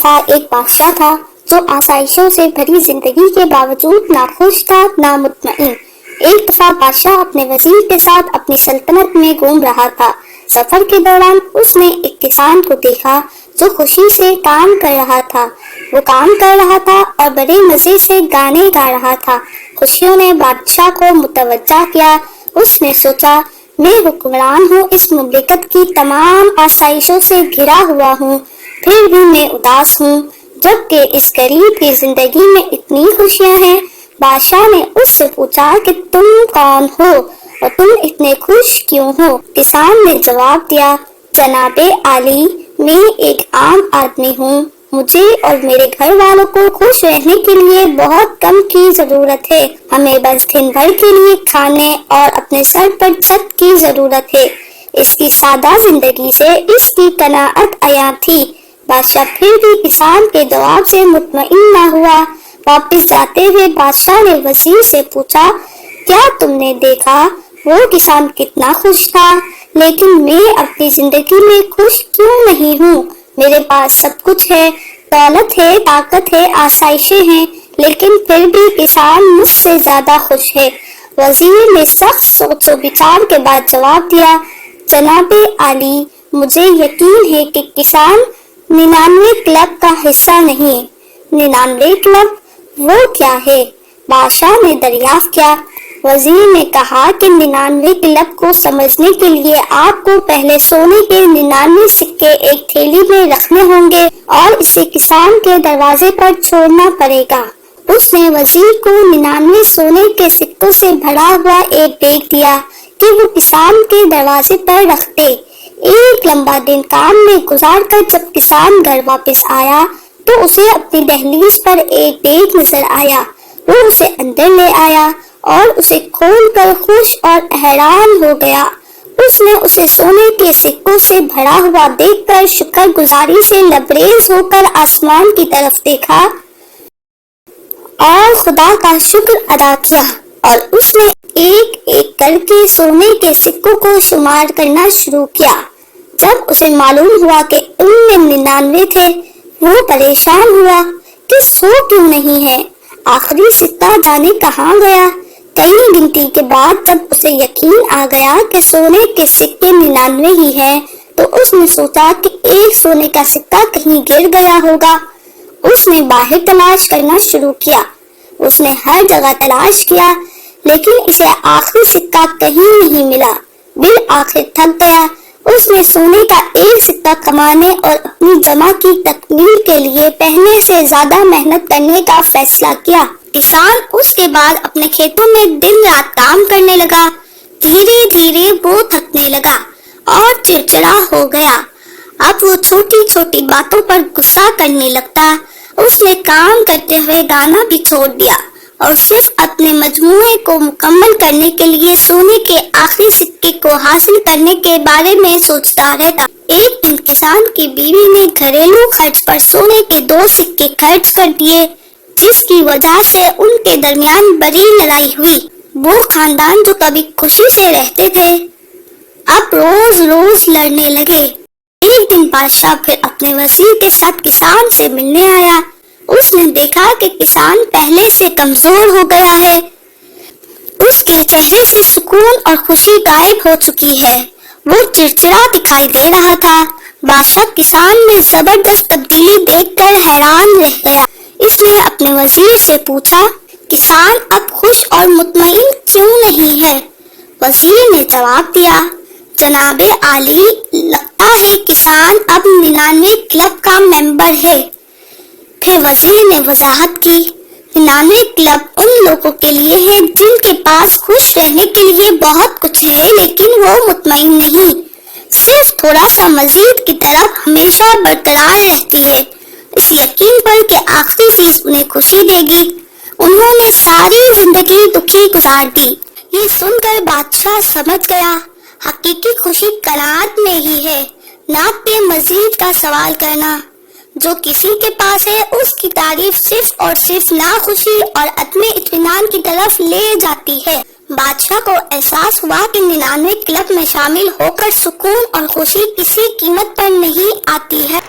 دفعہ ایک بادشاہ تھا جو آسائشوں سے بھری زندگی کے باوجود نہ خوش تھا نہ مطمئن۔ ایک دفعہ بادشاہ اپنے وزیر کے ساتھ اپنی سلطنت میں گھوم رہا تھا۔ سفر کے دوران اس نے ایک کسان کو دیکھا جو خوشی سے کام کر رہا تھا۔ وہ کام کر رہا تھا اور بڑے مزے سے گانے گا رہا تھا۔ خوشیوں نے بادشاہ کو متوجہ کیا۔ اس نے سوچا، میں حکمران ہوں، اس مملکت کی تمام آسائشوں سے گھرا ہوا ہوں، پھر بھی میں اداس ہوں، جبکہ اس غریب کی زندگی میں اتنی خوشیاں ہیں۔ بادشاہ نے اس سے پوچھا کہ تم کون ہو اور تم اتنے خوش کیوں ہو؟ کسان نے جواب دیا، جناب عالی، میں ایک عام آدمی ہوں، مجھے اور میرے گھر والوں کو خوش رہنے کے لیے بہت کم کی ضرورت ہے۔ ہمیں بس دن بھر کے لیے کھانے اور اپنے سر پر چھت کی ضرورت ہے۔ اس کی سادہ زندگی سے اس کی قناعت عیاں تھی۔ بادشاہ پھر بھی کسان کے جواب سے مطمئن نہ ہوا۔ واپس جاتے ہوئے بادشاہ نے وزیر سے پوچھا، کیا تم نے دیکھا وہ کسان کتنا خوش تھا، لیکن میں اپنی زندگی میں خوش کیوں نہیں ہوں؟ میرے پاس سب کچھ ہے، دولت ہے، طاقت ہے، آسائشیں ہیں، لیکن پھر بھی کسان مجھ سے زیادہ خوش ہے۔ وزیر نے سخت سوچ و بچار کے بعد جواب دیا، جناب عالی، مجھے یقین ہے کہ کسان 99 کلب کا حصہ نہیں۔ 99 کلب وہ کیا ہے؟ بادشاہ نے دریافت کیا۔ وزیر نے کہا کہ 99 کلب کو سمجھنے کے لیے آپ کو پہلے سونے کے 99 سکے ایک تھیلی میں رکھنے ہوں گے اور اسے کسان کے دروازے پر چھوڑنا پڑے گا۔ اس نے وزیر کو 99 سونے کے سکوں سے بھرا ہوا ایک بیگ دیا کہ وہ کسان کے دروازے پر رکھ دے۔ ایک لمبا دن کام میں گزار کر جب کسان گھر واپس آیا تو اسے اپنی دہلیز پر ایک بیگ نظر آیا۔ وہ اسے اندر لے آیا اور اسے کھول کر خوش اور حیران ہو گیا۔ اس نے اسے سونے کے سکوں سے بھرا ہوا دیکھ کر شکر گزاری سے لبریز ہو کر آسمان کی طرف دیکھا اور خدا کا شکر ادا کیا، اور اس نے ایک ایک کر کے سونے کے سکوں کو شمار کرنا شروع کیا۔ جب اسے معلوم ہوا کہ ان میں 99 تھے، وہ پریشان ہوا کہ 100 کیوں نہیں ہے، آخری سکہ جانے کہاں گیا؟ کئی گنتی کے بعد جب اسے یقین آ گیا کہ سونے کے سکے 99 ہی ہیں، تو اس نے سوچا کہ ایک سونے کا سکہ کہیں گر گیا ہوگا۔ اس نے باہر تلاش کرنا شروع کیا۔ اس نے ہر جگہ تلاش کیا، لیکن اسے آخری سکہ کہیں نہیں ملا۔ بالآخر تھک گیا۔ اس نے سونے کا ایک سکہ کمانے اور اپنی جمع کی تکمیل کے لیے پہلے سے زیادہ محنت کرنے کا فیصلہ کیا۔ کسان اس کے بعد اپنے کھیتوں میں دن رات کام کرنے لگا۔ دھیرے دھیرے وہ تھکنے لگا اور چڑچڑا ہو گیا۔ اب وہ چھوٹی چھوٹی باتوں پر غصہ کرنے لگتا۔ اس نے کام کرتے ہوئے گانا بھی چھوڑ دیا اور صرف اپنے مجموعے کو مکمل کرنے کے لیے سونے کے آخری سکے کو حاصل کرنے کے بارے میں سوچتا رہتا۔ ایک دن کسان کی بیوی نے گھریلو خرچ پر سونے کے 2 سکے خرچ کر دیے، جس کی وجہ سے ان کے درمیان بڑی لڑائی ہوئی۔ وہ خاندان جو کبھی خوشی سے رہتے تھے، اب روز روز لڑنے لگے۔ ایک دن بادشاہ پھر اپنے وزیر کے ساتھ کسان سے ملنے آیا۔ اس نے دیکھا کہ کسان پہلے سے کمزور ہو گیا ہے۔ اس کے چہرے سے سکون اور خوشی غائب ہو چکی ہے۔ وہ چڑچڑا دکھائی دے رہا تھا۔ بادشاہ کسان میں زبردست تبدیلی دیکھ کر حیران رہ گیا۔ اس نے اپنے وزیر سے پوچھا، کسان اب خوش اور مطمئن کیوں نہیں ہے؟ وزیر نے جواب دیا، جناب عالی، لگتا ہے کسان اب 99 کلب کا ممبر ہے۔ پھر وزیر نے وضاحت کی، 99 کلب ان لوگوں کے لیے ہے جن کے پاس خوش رہنے کے لیے بہت کچھ ہے، لیکن وہ مطمئن نہیں، صرف تھوڑا سا مزید کی طرف ہمیشہ برقرار رہتی ہے، اس یقین پر کہ آخری چیز انہیں خوشی دے گی۔ انہوں نے ساری زندگی دکھی گزار دی۔ یہ سن کر بادشاہ سمجھ گیا، حقیقی خوشی قناعت میں ہی ہے، نہ کہ مزید کا سوال کرنا۔ جو کسی کے پاس ہے اس کی تعریف صرف اور صرف ناخوشی اور عدم اطمینان کی طرف لے جاتی ہے۔ بادشاہ کو احساس ہوا کہ 99 کلب میں شامل ہو کر سکون اور خوشی کسی قیمت پر نہیں آتی ہے۔